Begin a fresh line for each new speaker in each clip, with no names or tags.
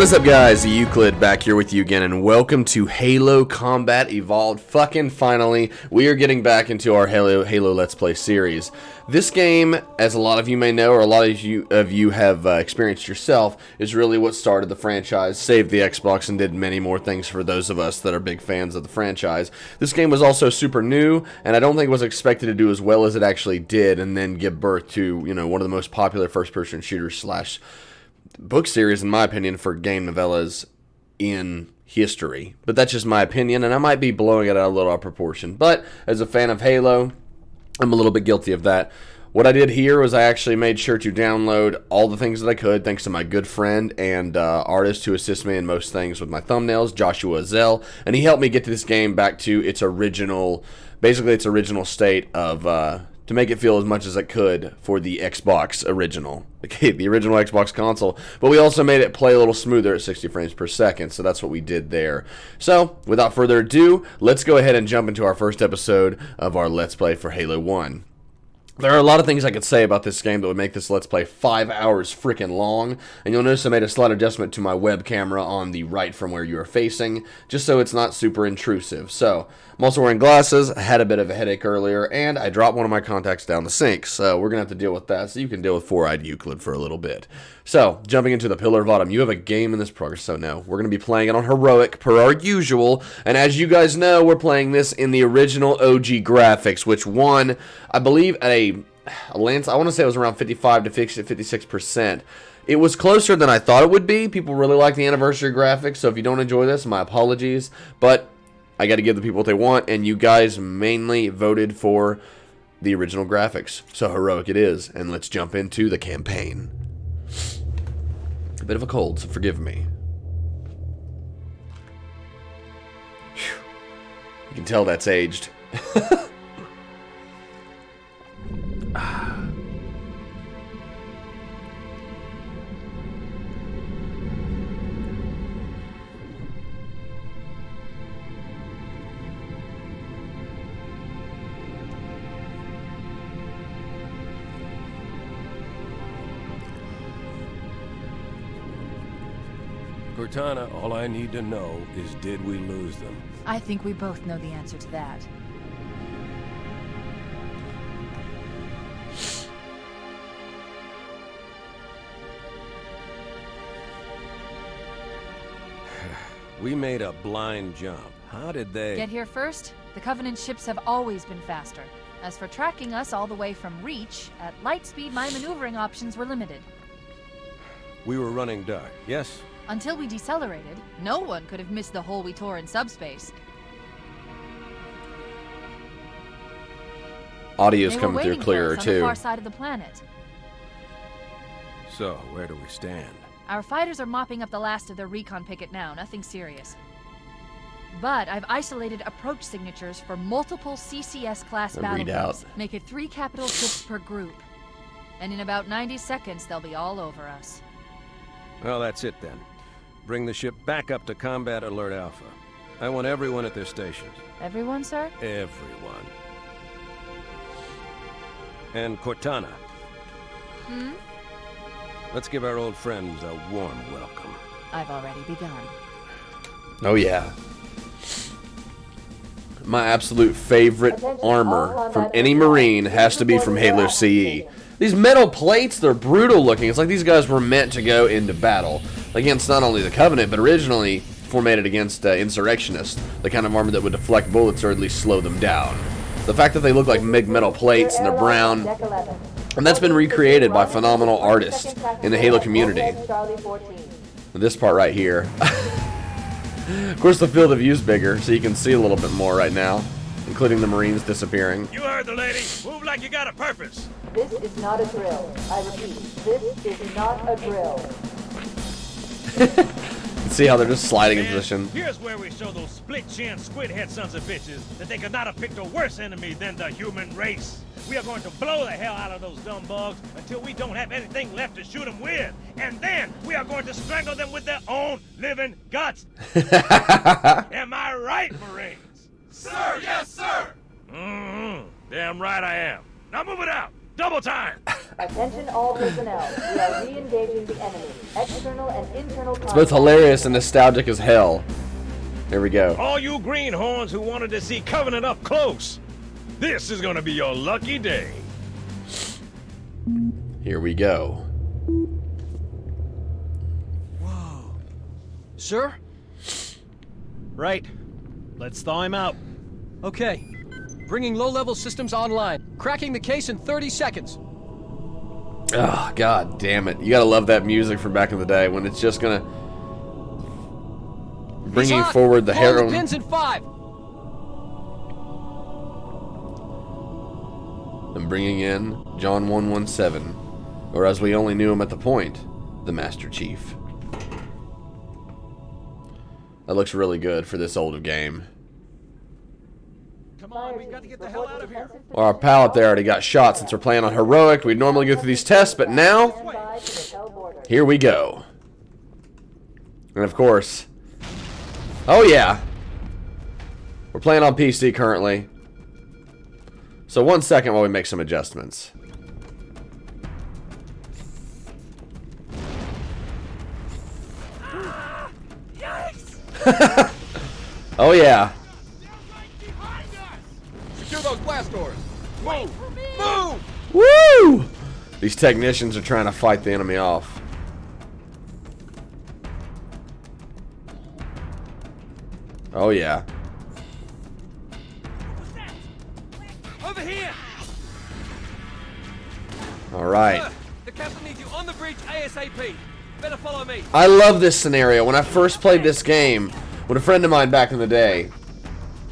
What is up, guys? Euclid back here with you again, and welcome to Halo Combat Evolved. Fucking finally, we are getting back into our Halo Let's Play series. This game, as a lot of you may know, or a lot of you have experienced yourself, is really what started the franchise, saved the Xbox, and did many more things for those of us that are big fans of the franchise. This game was also super new, and I don't think it was expected to do as well as it actually did, and then give birth to, you know, one of the most popular first-person shooters slash book series, in my opinion, for game novellas in history. But that's just my opinion, and I might be blowing it out a little out of proportion. But as a fan of Halo, I'm a little bit guilty of that. What I did here was I actually made sure to download all the things that I could, thanks to my good friend and artist who assists me in most things with my thumbnails, Joshua Ezzell, and he helped me get to this game back to its original, basically its original state of, to make it feel as much as it could for the Xbox original, okay, the original Xbox console, but we also made it play a little smoother at 60 frames per second, so that's what we did there. So, without further ado, let's go ahead and jump into our first episode of our Let's Play for Halo 1. There are a lot of things I could say about this game that would make this Let's Play 5 hours freaking long, and you'll notice I made a slight adjustment to my web camera on the right from where you are facing, just so it's not super intrusive. So, I'm also wearing glasses, I had a bit of a headache earlier, and I dropped one of my contacts down the sink, so we're going to have to deal with that, so you can deal with Four-Eyed Euclid for a little bit. So, jumping into the Pillar of Autumn, you have a game in this progress, so no, we're going to be playing it on Heroic, per our usual, and as you guys know, we're playing this in the original OG graphics, which won, I believe, at a Lance, I want to say it was around 55 to 56%. It was closer than I thought it would be. People really like the anniversary graphics, so if you don't enjoy this, my apologies, but I got to give the people what they want, and you guys mainly voted for the original graphics. So Heroic it is, and let's jump into the campaign. A bit of a cold, so forgive me. Whew. You can tell that's aged.
Cortana, all I need to know is, did we lose them?
I think we both know the answer to that.
We made a blind jump. How did they...
Get here first? The Covenant ships have always been faster. As for tracking us all the way from Reach, at light speed my maneuvering options were limited.
We were running dark, yes?
Until we decelerated, no one could have missed the hole we tore in subspace.
Audio's coming through clearer,
on
too.
the far side of the planet.
So, where do we stand?
Our fighters are mopping up the last of their recon picket now, nothing serious. But I've isolated approach signatures for multiple CCS-class battlegroups. Make it 3 capital ships per group. And in about 90 seconds, they'll be all over us.
Well, that's it then. Bring the ship back up to Combat Alert Alpha. I want everyone at their stations.
Everyone, sir?
Everyone. And Cortana.
Hmm?
Let's give our old friends a warm welcome.
I've already begun.
Oh yeah. My absolute favorite armor from any Marine has to be from Halo CE. These metal plates, they're brutal looking. It's like these guys were meant to go into battle against not only the Covenant, but originally formatted against insurrectionists, the kind of armor that would deflect bullets or at least slow them down. The fact that they look like MiG metal plates and they're brown, and that's been recreated by phenomenal artists in the Halo community. This part right here. Of course, the field of view is bigger, so you can see a little bit more right now, including the Marines disappearing.
You heard the lady. Move like you got a purpose.
This is not a drill. I repeat, this is not a drill.
See how they're just sliding in position.
Here's where we show those split-chin, squid-head sons of bitches that they could not have picked a worse enemy than the human race. We are going to blow the hell out of those dumb bugs until we don't have anything left to shoot them with. And then we are going to strangle them with their own living guts. Am I right, Marines?
Sir, yes, sir!
Mm-hmm. Damn right I am. Now move it out. Double time.
Attention all personnel. We are re-engaging the enemy. External and internal
It's both hilarious and nostalgic as hell. There we go.
All you greenhorns who wanted to see Covenant up close, this is gonna be your lucky day.
Here we go.
Whoa. Sir? Right. Let's thaw him out. Okay. Bringing low-level systems online. Cracking the case in 30 seconds.
Oh, god damn it. You gotta love that music from back in the day when it's just gonna... bringing forward the
Follow
heroine.
the pins in 5.
And bringing in John 117, or as we only knew him at the point, the Master Chief. That looks really good for this old game.
Come on, we've got to get the hell out of here.
Well, our pal up there already got shot since we're playing on heroic. We'd normally go through these tests, but now, here we go. And of course, oh yeah, we're playing on PC currently. So 1 second while we make some adjustments. Oh yeah.
Secure those blast doors. Move! Move!
Woo! These technicians are trying to fight the enemy off. Oh yeah.
Over here!
All right.
The captain needs you on the bridge ASAP. Better follow me.
I love this scenario. When I first played this game, with a friend of mine back in the day,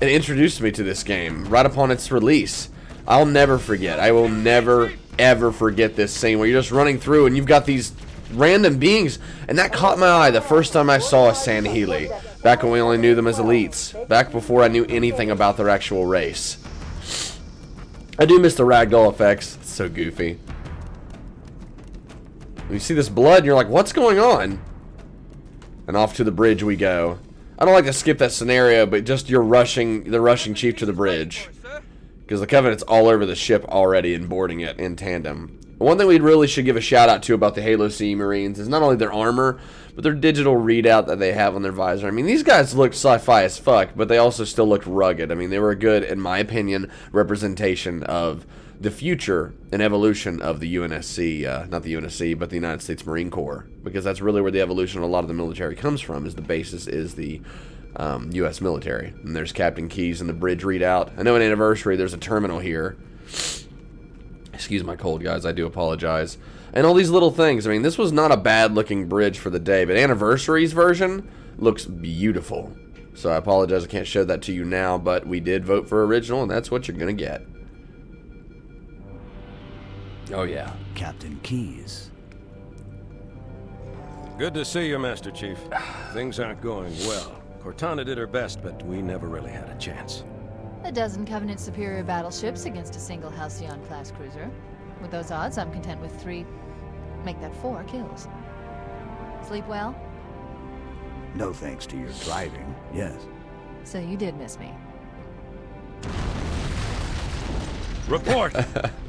it introduced me to this game right upon its release. I'll never forget. I will never, ever forget this scene where you're just running through and you've got these random beings. And that caught my eye the first time I saw a Sandhealy. Back when we only knew them as elites. Back before I knew anything about their actual race. I do miss the ragdoll effects. It's so goofy. You see this blood and you're like, what's going on? And off to the bridge we go. I don't like to skip that scenario, but just you're rushing the rushing chief to the bridge. Because the Covenant's all over the ship already and boarding it in tandem. One thing we really should give a shout out to about the Halo Sea Marines is not only their armor, but their digital readout that they have on their visor. I mean, these guys look sci-fi as fuck, but they also still look rugged. I mean, they were a good, in my opinion, representation of the future and evolution of the UNSC, not the UNSC, but the United States Marine Corps, because that's really where the evolution of a lot of the military comes from, is the basis is the U.S. military. And there's Captain Keyes and the bridge readout. I know an anniversary, there's a terminal here. Excuse my cold, guys, I do apologize. And all these little things. I mean, this was not a bad looking bridge for the day, but Anniversary's version looks beautiful. So I apologize I can't show that to you now, but we did vote for original, and that's what you're going to get. Oh, yeah.
Captain Keyes.
Good to see you, Master Chief. Things aren't going well. Cortana did her best, but we never really had a chance.
A dozen Covenant superior battleships against a single Halcyon-class cruiser. With those odds, I'm content with 3, make that 4 kills. Sleep well?
No thanks to your driving, yes.
So you did miss me.
Report!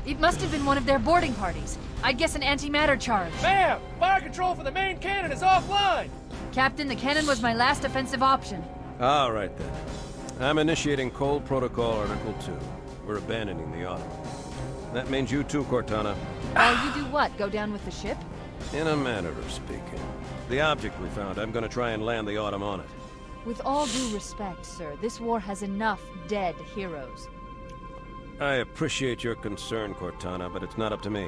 It must have been one of their boarding parties. I'd guess an antimatter charge.
Ma'am! Fire control for the main cannon is offline!
Captain, the cannon was my last offensive option.
All right, then. I'm initiating Cold Protocol Article 2. We're abandoning the Autumn. That means you too, Cortana.
While you do what? Go down with the ship?
In a manner of speaking. The object we found, I'm gonna try and land the Autumn on it.
With all due respect, sir, this war has enough dead heroes.
I appreciate your concern, Cortana, but it's not up to me.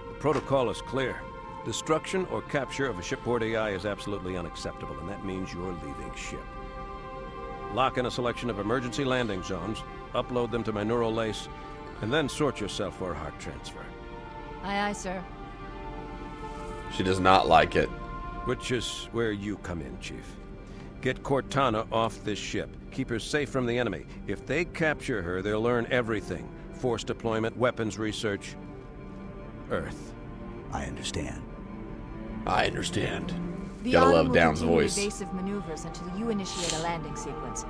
The protocol is clear. Destruction or capture of a shipboard AI is absolutely unacceptable, and that means you're leaving ship. Lock in a selection of emergency landing zones, upload them to my neural lace, and then sort yourself for a heart transfer.
Aye, aye, sir.
She does not like it.
Which is where you come in, Chief. Get Cortana off this ship. Keep her safe from the enemy. If they capture her, they'll learn everything. Force deployment, weapons research. Earth.
I understand.
I understand.
The
Gotta
Autumn
love
will
Down's
continue
voice.
evasive maneuvers until you initiate a landing sequence.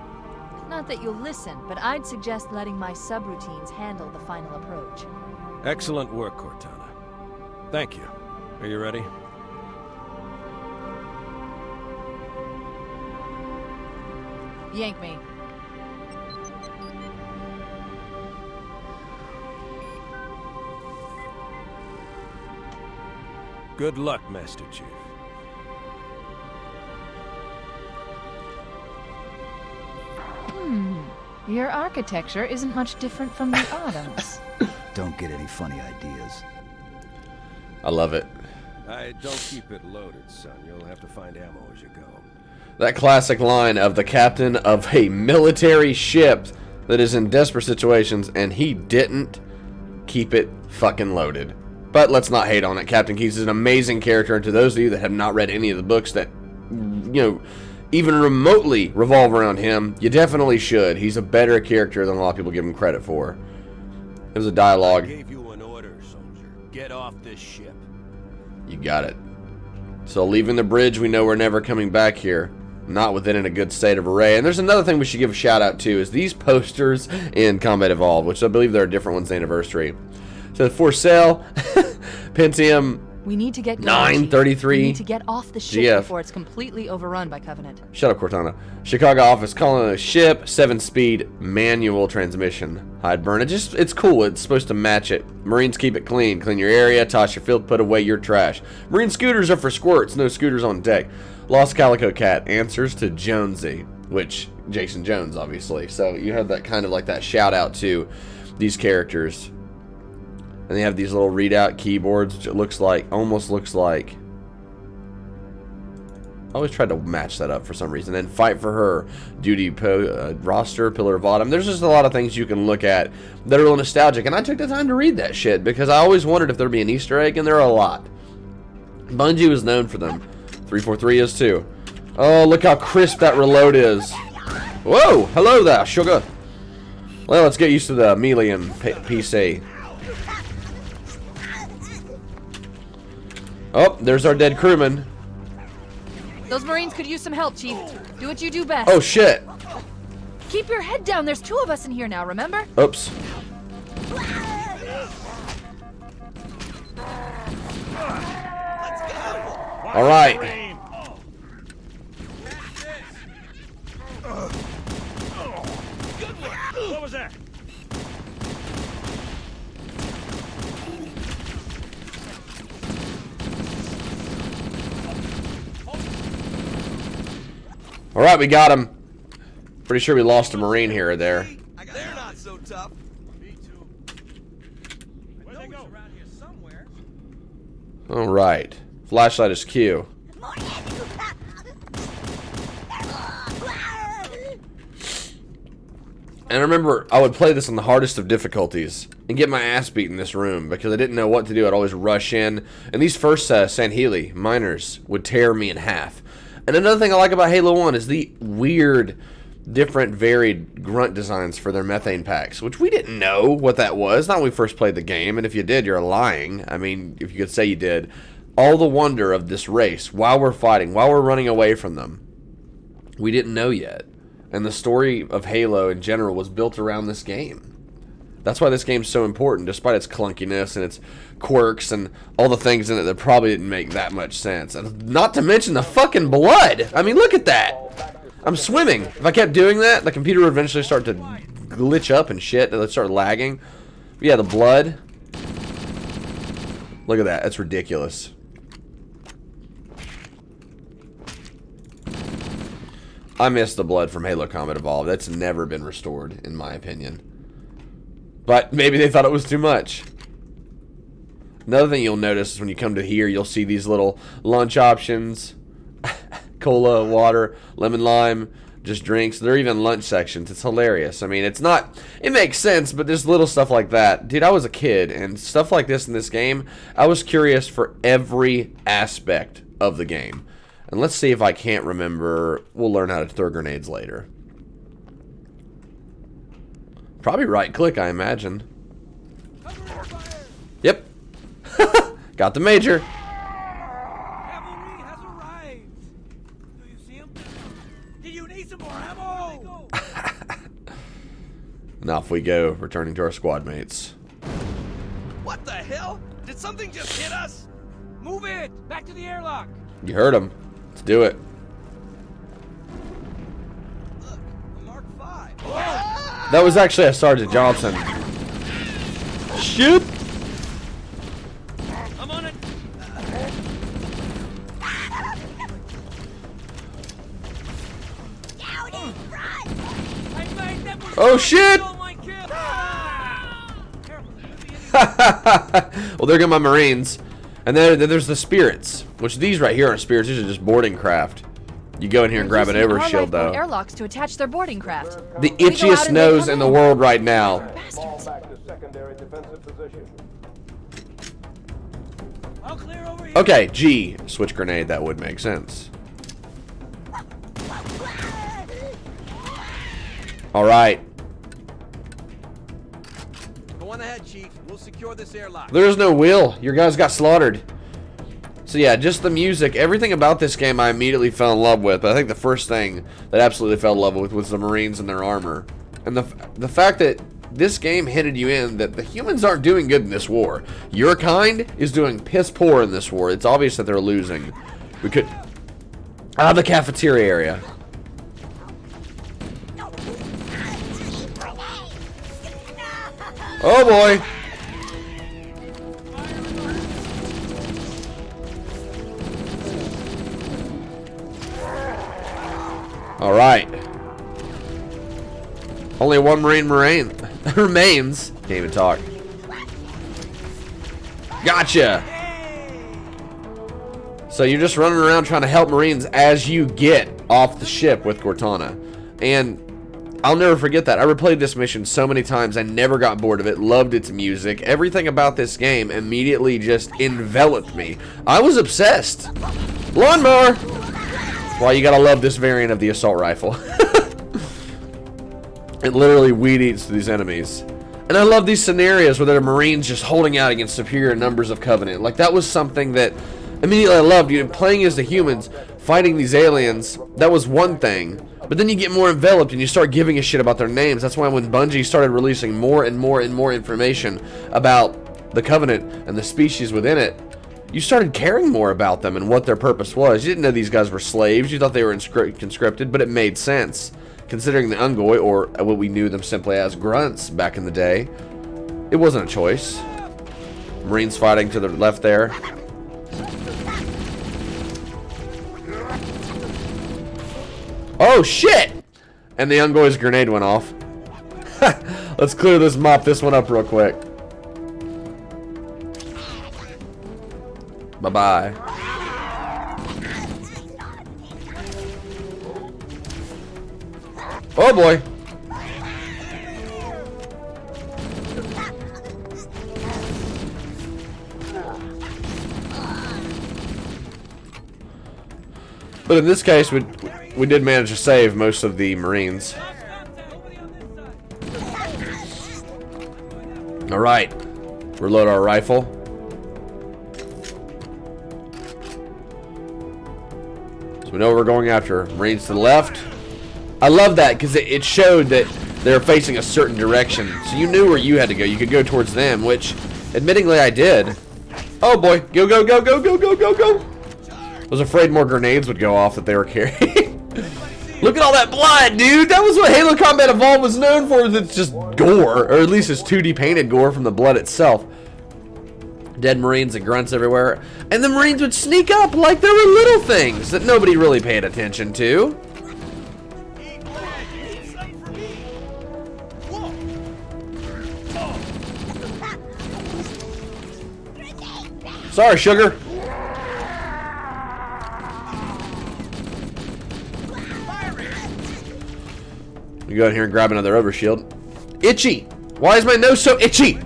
Not that you'll listen, but I'd suggest letting my subroutines handle the final approach.
Excellent work, Cortana. Thank you. Are you ready?
Yank me.
Good luck, Master Chief.
Your architecture isn't much different from the Autumn's.
Don't get any funny ideas.
I love it.
I don't keep it loaded, son. You'll have to find ammo as you go.
That classic line of the captain of a military ship that is in desperate situations, and he didn't keep it fucking loaded. But let's not hate on it. Captain Keyes is an amazing character, and to those of you that have not read any of the books that, you know, even remotely revolve around him, you definitely should. He's a better character than a lot of people give him credit for. It was a dialogue.
I gave you an order, soldier. Get off this ship.
You got it. So leaving the bridge, we know we're never coming back here. Not within in a good state of array. And there's another thing we should give a shout out to, is these posters in Combat Evolved, which I believe there are different ones, the anniversary. So for sale, Pentium
We need to get going,
933
We need to get off the ship
GF.
before it's completely overrun by Covenant.
Shut up, Cortana. Chicago office calling a ship, 7-speed manual transmission. Hide burn. It's cool. It's supposed to match it. Marines keep it clean. Clean your area, toss your filth, put away your trash. Marine scooters are for squirts. No scooters on deck. Lost Calico Cat answers to Jonesy, which Jason Jones, obviously. So you have that kind of like that shout out to these characters. And they have these little readout keyboards, which it looks like, almost looks like. I always tried to match that up for some reason. And Fight for Her, Duty Roster, Pillar of Autumn. There's just a lot of things you can look at that are a little nostalgic. And I took the time to read that shit because I always wondered if there'd be an Easter egg, and there are a lot. Bungie was known for them. 343 is too. Oh, look how crisp that reload is. Whoa, hello there, sugar. Well, let's get used to the melee and PC. Oh, there's our dead crewman.
Those Marines could use some help, Chief. Do what you do best.
Oh, shit.
Keep your head down. There's 2 of us in here now, remember?
Oops. All right.
What was that?
All right, we got him. Pretty sure we lost a Marine here or there.
They're not so tough.
Me too. Where'd they go? Around here somewhere.
All right. Flashlight is Q. And I remember I would play this on the hardest of difficulties and get my ass beat in this room because I didn't know what to do. I'd always rush in. And these first Sanheli miners would tear me in half. And another thing I like about Halo 1 is the weird, different, varied grunt designs for their methane packs, which we didn't know what that was. Not when we first played the game, and if you did, you're lying. I mean, if you could say you did. All the wonder of this race, while we're fighting, while we're running away from them, we didn't know yet. And the story of Halo in general was built around this game. That's why this game's so important, despite its clunkiness and its quirks and all the things in it that probably didn't make that much sense. And not to mention the fucking blood. I mean, look at that. I'm swimming. If I kept doing that, the computer would eventually start to glitch up and shit, and it'd start lagging. But yeah, the blood. Look at that. That's ridiculous. I miss the blood from Halo Combat Evolved. That's never been restored, in my opinion. But maybe they thought it was too much. Another thing you'll notice is when you come to here, you'll see these little lunch options. Cola, water, lemon lime, just drinks. There are even lunch sections. It's hilarious. I mean, it's not... It makes sense, but there's little stuff like that. Dude, I was a kid, and stuff like this in this game, I was curious for every aspect of the game. And let's see if I can't remember. We'll learn how to throw grenades later. Probably right click, I imagine. Yep. Got the major.
Cavalry has arrived. Do you see him? Do you need some more ammo?
And off we go, returning to our squad mates.
What the hell? Did something just hit us? Move it! Back to the airlock!
You heard him. Let's do it.
Look, a Mark V.
That was actually a Sergeant Johnson. Shoot!
I'm on it!
Oh shit! Well, there go my Marines. And then there's the spirits, which these right here aren't spirits. These are just boarding craft. You go in here and grab an overshield, though.
Airlocks to attach their boarding craft.
The itchiest nose in the world right now.
Bastards.
I'll clear over here.
Okay, G. Switch grenade. That would make sense. All right.
Go on ahead, Chief. We'll secure this airlock.
There's no will. Your guys got slaughtered. So yeah, just the music, everything about this game I immediately fell in love with. But I think the first thing that I absolutely fell in love with was the Marines and their armor. And the fact that this game hinted you in that the humans aren't doing good in this war. Your kind is doing piss poor in this war. It's obvious that they're losing. We could... Out of the cafeteria area. Oh boy! All right. Only one Marine remains. Can't even talk. Gotcha. So you're just running around trying to help Marines as you get off the ship with Cortana. And I'll never forget that. I replayed this mission so many times. I never got bored of it. Loved its music. Everything about this game immediately just enveloped me. I was obsessed. Lawnmower! Why you gotta love this variant of the assault rifle. It literally weed eats these enemies. And I love these scenarios where there are Marines just holding out against superior numbers of Covenant. Like, that was something that immediately I loved. You know, playing as the humans, fighting these aliens, that was one thing. But then you get more enveloped and you start giving a shit about their names. That's why when Bungie started releasing more and more and more information about the Covenant and the species within it, you started caring more about them and what their purpose was. You didn't know these guys were slaves. You thought they were conscripted, but it made sense. Considering the Ungoi, or what we knew them simply as grunts back in the day, it wasn't a choice. Marines fighting to the left there. Oh shit! And the Ungoi's grenade went off. Let's clear this, mop this one up real quick. Bye-bye. Oh boy. But in this case, we did manage to save most of the Marines. Alright. Reload our rifle. So we know what we're going after. Marines to the left. I love that because it showed that they were facing a certain direction. So you knew where you had to go. You could go towards them, which, admittingly, I did. Oh boy. Go, go, go, go, go, go, go, go. I was afraid more grenades would go off that they were carrying. Look at all that blood, dude. That was what Halo Combat Evolved was known for. It's just gore, or at least it's 2D painted gore from the blood itself. Dead Marines and grunts everywhere. And the Marines would sneak up like there were little things that nobody really paid attention to. Sorry, sugar. We go in here and grab another overshield. Itchy. Why is my nose so itchy?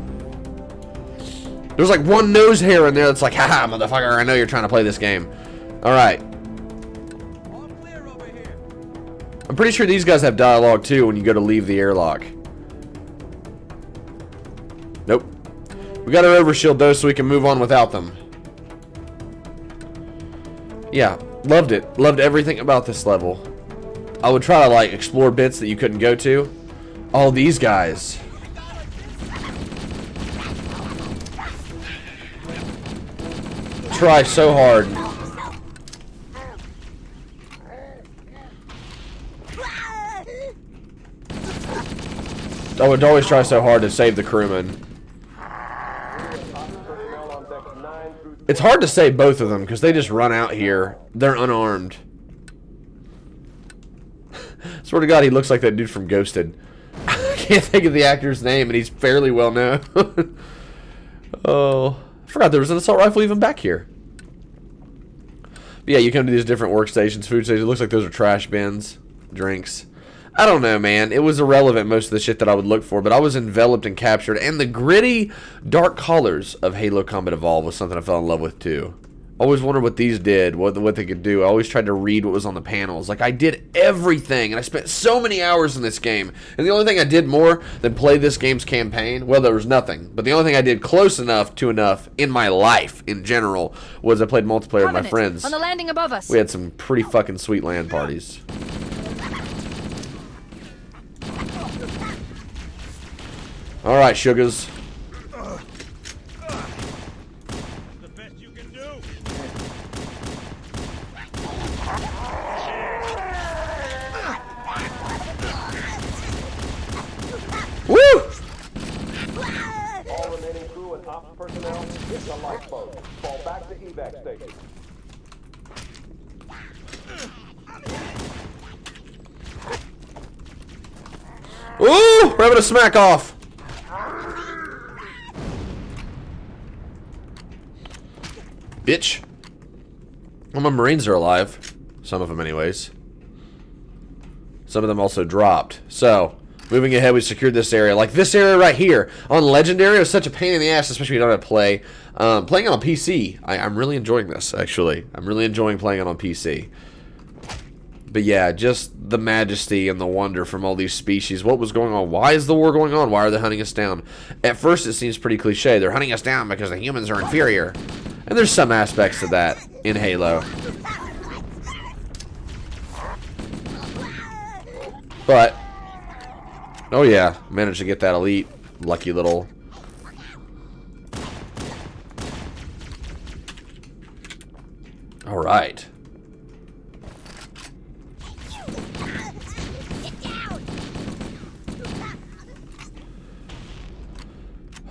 There's like one nose hair in there that's like, haha, motherfucker, I know you're trying to play this game. Alright. I'm pretty sure these guys have dialogue too when you go to leave the airlock. Nope. We got our overshield though, so we can move on without them. Yeah, loved it. Loved everything about this level. I would try to like explore bits that you couldn't go to. All these guys. try so hard. I would always try so hard to save the crewman. It's hard to save both of them because they just run out here. They're unarmed. Swear to God, he looks like that dude from Ghosted. I can't think of the actor's name, and he's fairly well known. Oh, I forgot there was an assault rifle even back here. But yeah, you come to these different workstations, food stations. It looks like those are trash bins, drinks. I don't know, man. It was irrelevant, most of the shit that I would look for, but I was enveloped and captured. And the gritty, dark colors of Halo Combat Evolved was something I fell in love with, too. Always wondered what these did, what they could do. I always tried to read what was on the panels. Like, I did everything, and I spent so many hours in this game. And the only thing I did more than play this game's campaign, well, there was nothing. But the only thing I did close enough to enough in my life, in general, was I played multiplayer with my friends.
On the landing above us.
We had some pretty fucking sweet LAN parties. All right, sugars.
The best you can do.
Woo!
All remaining crew and ops personnel, hit the lifeboat. Fall back to evac station.
Ooh! We're having a smack off. Bitch. Well, my Marines are alive. Some of them, anyways. Some of them also dropped. So, moving ahead, we secured this area. Like this area right here. On Legendary, it was such a pain in the ass, especially when you don't have to play. Playing on PC, I'm really enjoying this, actually. I'm really enjoying playing it on PC. But yeah, just the majesty and the wonder from all these species. What was going on? Why is the war going on? Why are they hunting us down? At first, it seems pretty cliche. They're hunting us down because the humans are inferior. And there's some aspects to that in Halo. But, oh yeah, managed to get that elite. Lucky little. Alright.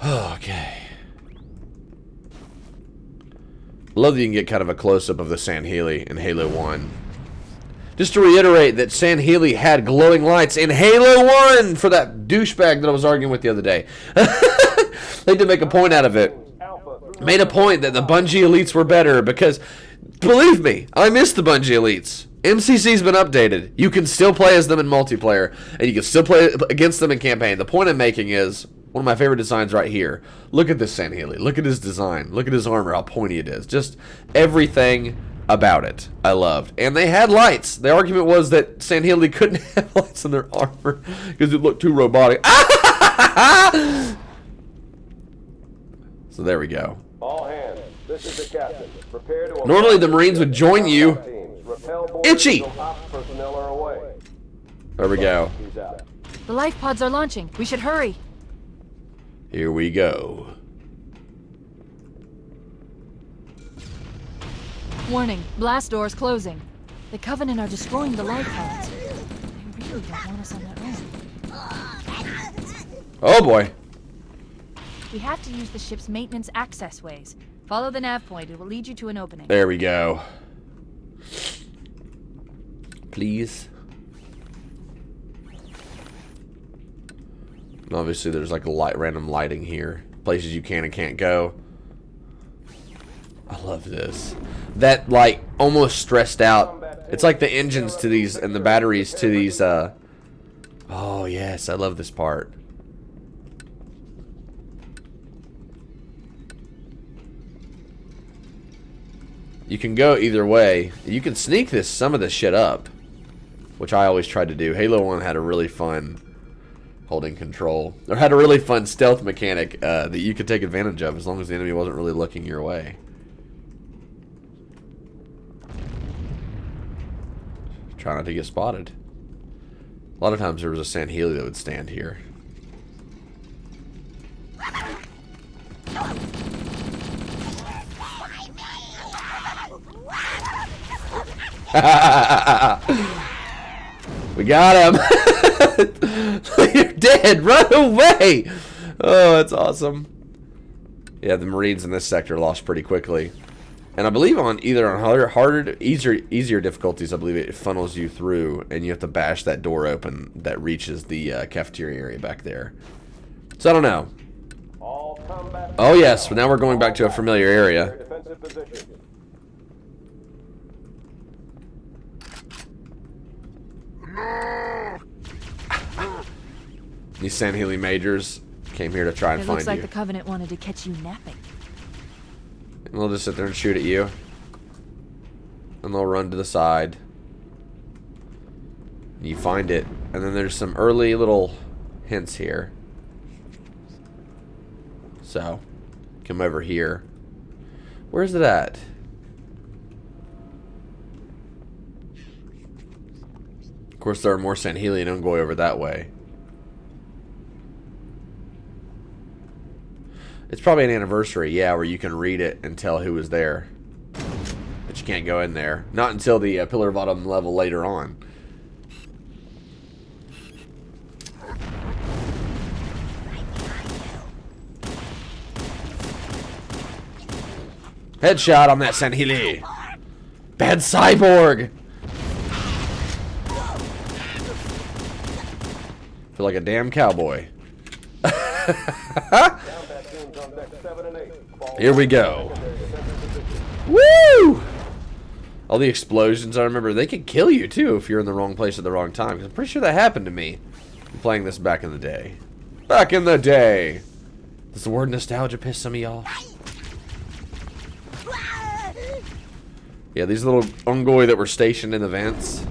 Okay. Love that you can get kind of a close-up of the Sandhealy in Halo 1. Just to reiterate that Sandhealy had glowing lights in Halo 1 for that douchebag that I was arguing with the other day. They did make a point out of it. Made a point that the Bungie Elites were better because, believe me, I miss the Bungie Elites. MCC's been updated. You can still play as them in multiplayer, and you can still play against them in campaign. The point I'm making is, one of my favorite designs right here. Look at this Sandhealy. Look at his design. Look at his armor, how pointy it is. Just everything about it I loved. And they had lights. The argument was that Sandhealy couldn't have lights in their armor because it looked too robotic. So there we go.
All hands, this is the captain. Prepare to
Normally the Marines would join you. Itchy!
Personnel are away.
There we go.
He's out.
The life pods are launching. We should hurry.
Here we go.
Warning, blast doors closing. The Covenant are destroying the life pods. They really don't want us on that own.
Oh boy.
We have to use the ship's maintenance access ways. Follow the nav point. It will lead you to an opening.
There we go. Please. And obviously there's like a random lighting here. Places you can and can't go. I love this. That like almost stressed out. It's like the engines to these and the batteries to these oh yes, I love this part. You can go either way. You can sneak some of this shit up, which I always tried to do. Halo 1 had a really fun holding control, or had a really fun stealth mechanic that you could take advantage of as long as the enemy wasn't really looking your way. Try not to get spotted. A lot of times there was a Sandhealy that would stand here. We got him. You're dead. Run away. Oh, that's awesome. Yeah, the Marines in this sector lost pretty quickly. And I believe on harder, easier difficulties, I believe it funnels you through, and you have to bash that door open that reaches the cafeteria area back there. So I don't know. Oh yes, but now we're going back to a familiar area. These Sanheli Majors came here to try and find you.
It looks like the Covenant wanted to catch you napping.
And they'll just sit there and shoot at you. And they'll run to the side. And you find it. And then there's some early little hints here. So, come over here. Where's it at? Of course, there are more Sanheli, and don't go over that way. It's probably an anniversary, yeah, where you can read it and tell who was there. But you can't go in there. Not until the Pillar of Autumn level later on. Headshot on that Sanheli. Bad cyborg. Feel like a damn cowboy. Here we go. Woo! All the explosions, I remember, they could kill you too if you're in the wrong place at the wrong time. 'Cause I'm pretty sure that happened to me playing this back in the day. Back in the day. Does the word nostalgia piss some of y'all? Yeah, these little Ungoi that were stationed in the vents.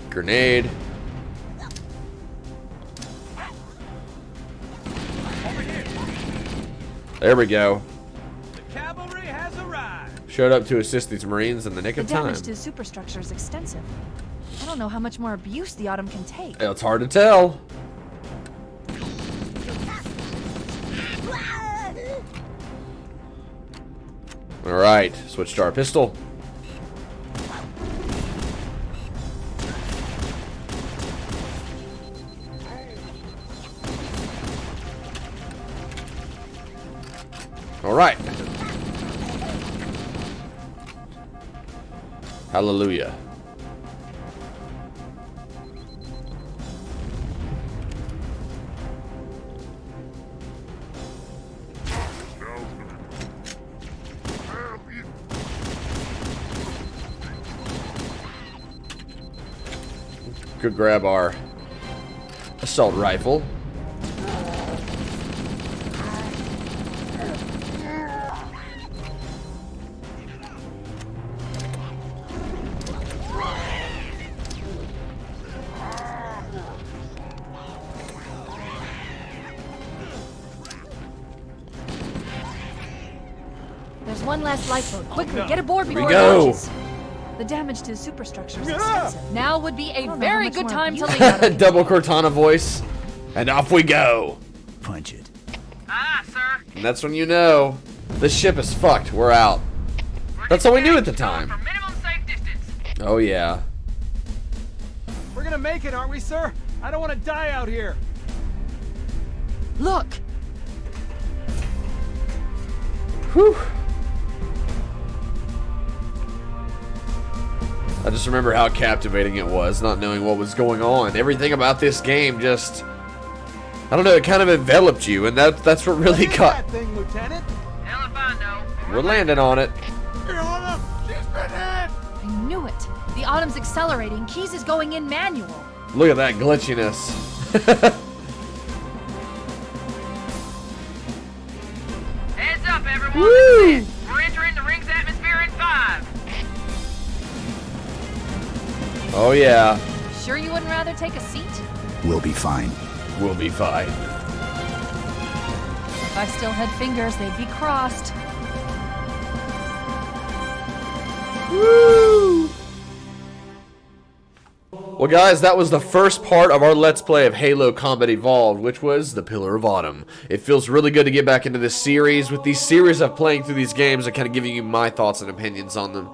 Grenade. There we go.
The cavalry has arrived.
Showed up to assist these Marines in the nick of
The
time.
damage to the superstructure is extensive. I don't know how much more abuse the Autumn can take.
It's hard to tell. Alright, switch to our pistol. Alright. Hallelujah. Could grab our assault rifle.
There's one last lifeboat. Quickly, get aboard before it
go.
launches. The damage to the superstructure is extensive. Now would be a very good time to leave.
Double Cortana voice. And off we go.
Punch it.
Ah, sir.
And that's when you know this ship is fucked. We're out. That's all we knew at the time.
For minimum safe distance.
Oh yeah.
We're gonna make it, aren't we, sir? I don't want to die out here.
Look!
Whew. I just remember how captivating it was, not knowing what was going on. Everything about this game just, I don't know, it kind of enveloped you, and that's what really caught.
That thing, Lieutenant.
Hell if I know.
We're landing on it.
Your Honor, she's been hit.
I knew it. The Autumn's accelerating. Keys is going in manual.
Look at that glitchiness.
Heads up, everyone.
Woo!
We're entering the ring's atmosphere in 5.
Oh yeah.
Sure you wouldn't rather take a seat?
We'll be fine.
We'll be fine.
If I still had fingers, they'd be crossed.
Woo! Well, guys, that was the first part of our Let's Play of Halo Combat Evolved, which was the Pillar of Autumn. It feels really good to get back into this series. With these series of playing through these games and kind of giving you my thoughts and opinions on them.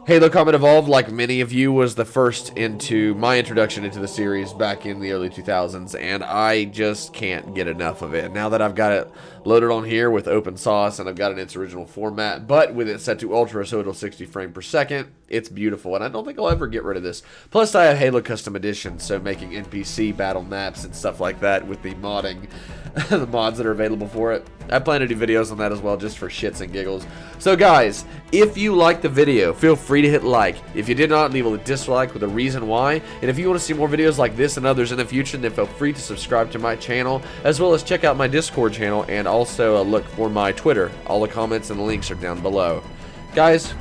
Halo Combat Evolved, like many of you, was the first into my introduction into the series back in the early 2000s, and I just can't get enough of it. Now that I've got it loaded on here with open source and I've got it in its original format, but with it set to ultra so it'll 60 frames per second, it's beautiful, and I don't think I'll ever get rid of this. Plus, I have Halo Custom Edition, so making NPC battle maps and stuff like that with the modding, the mods that are available for it. I plan to do videos on that as well, just for shits and giggles. So guys, if you liked the video, feel free to hit like. If you did not, leave a dislike with a reason why. And if you want to see more videos like this and others in the future, then feel free to subscribe to my channel, as well as check out my Discord channel, and also look for my Twitter. All the comments and the links are down below. Guys,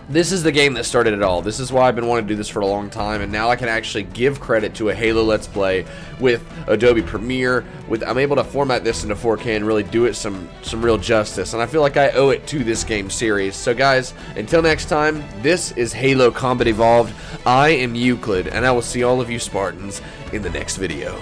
this is the game that started it all. This is why I've been wanting to do this for a long time, and now I can actually give credit to a Halo Let's Play with Adobe Premiere. I'm able to format this into 4K and really do it some real justice, and I feel like I owe it to this game series. So guys, until next time, this is Halo Combat Evolved. I am Euclid, and I will see all of you Spartans in the next video.